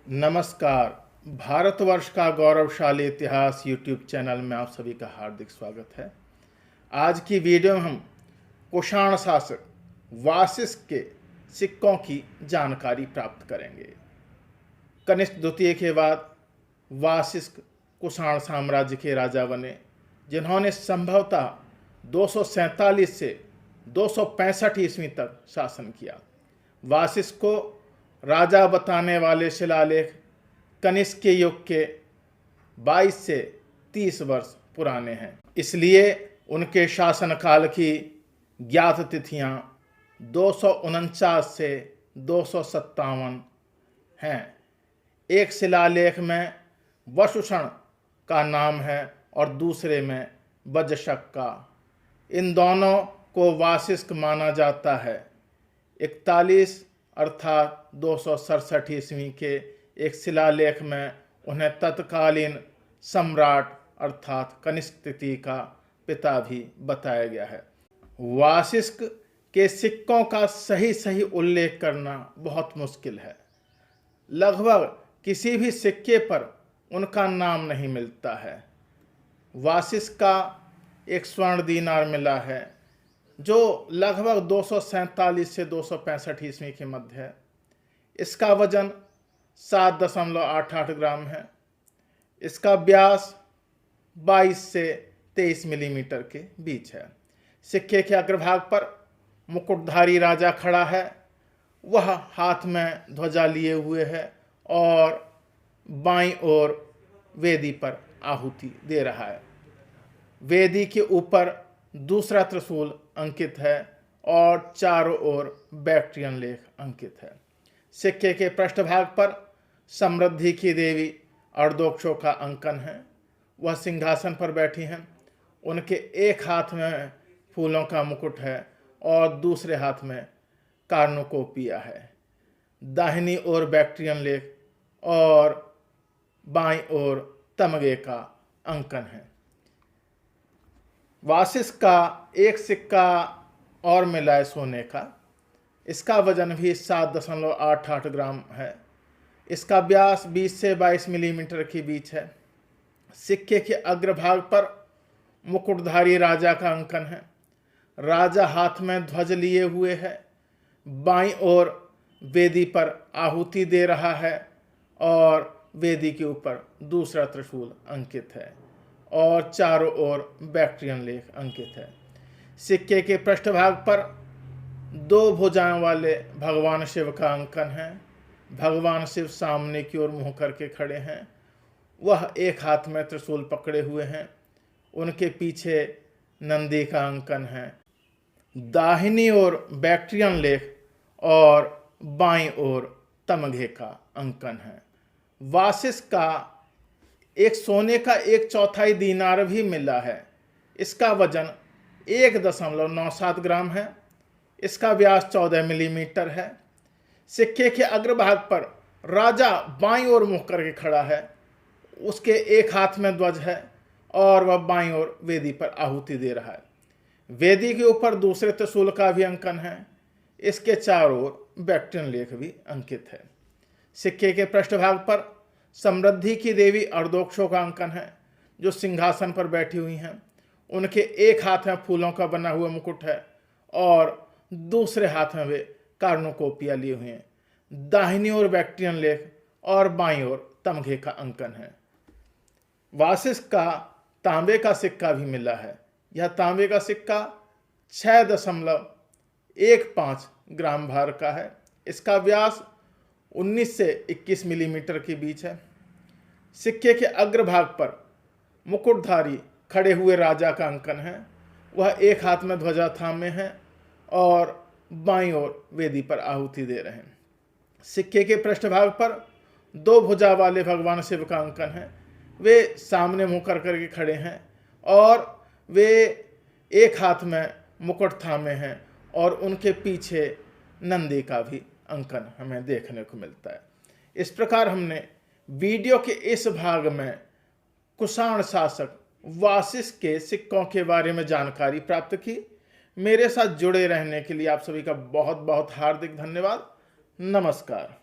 नमस्कार। भारतवर्ष का गौरवशाली इतिहास यूट्यूब चैनल में आप सभी का हार्दिक स्वागत है। आज की वीडियो में हम कुषाण शासक वासिष्ठ के सिक्कों की जानकारी प्राप्त करेंगे। कनिष्क द्वितीय के बाद वासिष्ठ कुषाण साम्राज्य के राजा बने, जिन्होंने संभवतः 247 से 265 ईस्वी तक शासन किया। वासिष्ठ को राजा बताने वाले शिलालेख कनिष्क के युग के 22 से 30 वर्ष पुराने हैं, इसलिए उनके शासनकाल की ज्ञात तिथियां 249 से 257 हैं। एक शिलालेख में वसुषण का नाम है और दूसरे में वज्रशक का। इन दोनों को वासिष्ठ माना जाता है। 41 अर्थात 267 ईस्वी के एक शिलालेख में उन्हें तत्कालीन सम्राट अर्थात कनिष्क तृतीय का पिता भी बताया गया है। वासिष्ठ के सिक्कों का सही उल्लेख करना बहुत मुश्किल है। लगभग किसी भी सिक्के पर उनका नाम नहीं मिलता है। वासिष्ठ का एक स्वर्ण दीनार मिला है, जो लगभग 247 से 265 ईस्वी के मध्य है। इसका वजन 7.88 ग्राम है। इसका व्यास 22 से 23 मिलीमीटर के बीच है। सिक्के के अग्रभाग पर मुकुटधारी राजा खड़ा है। वह हाथ में ध्वजा लिए हुए है और बाईं ओर वेदी पर आहुति दे रहा है। वेदी के ऊपर दूसरा त्रिशूल अंकित है और चारों ओर बैक्ट्रियन लेख अंकित है। सिक्के के पृष्ठभाग पर समृद्धि की देवी अर्धोक्षों का अंकन है। वह सिंहासन पर बैठी हैं। उनके एक हाथ में फूलों का मुकुट है और दूसरे हाथ में कार्नुकोपिया है। दाहिनी ओर बैक्ट्रियन लेख और बाईं ओर तमगे का अंकन है। वासिष्ठ का एक सिक्का और मिला है सोने का। इसका वजन भी 7.88 ग्राम है। इसका व्यास 20 से 22 मिलीमीटर के बीच है। सिक्के के अग्रभाग पर मुकुटधारी राजा का अंकन है। राजा हाथ में ध्वज लिए हुए है। बाईं ओर वेदी पर आहुति दे रहा है और वेदी के ऊपर दूसरा त्रिशूल अंकित है और चारों ओर बैक्ट्रियन लेख अंकित है। सिक्के के पृष्ठभाग पर 2 भुजाओं वाले भगवान शिव का अंकन है। भगवान शिव सामने की ओर मुंह करके खड़े हैं। वह एक हाथ में त्रिशूल पकड़े हुए हैं। उनके पीछे नंदी का अंकन है। दाहिनी ओर बैक्ट्रियन लेख और बाईं ओर तमघे का अंकन है। वासिष्ठ का एक सोने का 1/4 दीनार भी मिला है। इसका वजन 1.97 ग्राम है। इसका व्यास 14 मिलीमीटर है। सिक्के के अग्रभाग पर राजा बाईं ओर मुख करके खड़ा है। उसके एक हाथ में ध्वज है और वह बाईं ओर वेदी पर आहुति दे रहा है। वेदी के ऊपर दूसरे त्रिशूल का भी अंकन है। इसके चारों ओर बैक्ट्रियन लेख भी अंकित है। सिक्के के पृष्ठभाग पर समृद्धि की देवी अर्धोक्षों का अंकन है, जो सिंहासन पर बैठी हुई हैं। उनके एक हाथ में फूलों का बना हुआ मुकुट है और दूसरे हाथ में वे कार्नुकोपिया लिए हुए हैं। दाहिनी ओर बैक्ट्रियन लेख और बाईं ओर तमघे का अंकन है। वासिष्ठ का तांबे का सिक्का भी मिला है। यह तांबे का सिक्का 6.15 ग्राम भार का है। इसका व्यास 19 से 21 मिलीमीटर के बीच है। सिक्के के अग्रभाग पर मुकुटधारी खड़े हुए राजा का अंकन है। वह एक हाथ में ध्वजा थामे हैं और बाईं ओर वेदी पर आहुति दे रहे हैं। सिक्के के पृष्ठभाग पर 2 भुजा वाले भगवान शिव का अंकन है। वे सामने मुंह कर करके खड़े हैं और वे एक हाथ में मुकुट थामे हैं और उनके पीछे नंदी का भी अंकन हमें देखने को मिलता है। इस प्रकार हमने वीडियो के इस भाग में कुषाण शासक वासिष्ठ के सिक्कों के बारे में जानकारी प्राप्त की। मेरे साथ जुड़े रहने के लिए आप सभी का बहुत बहुत हार्दिक धन्यवाद। नमस्कार।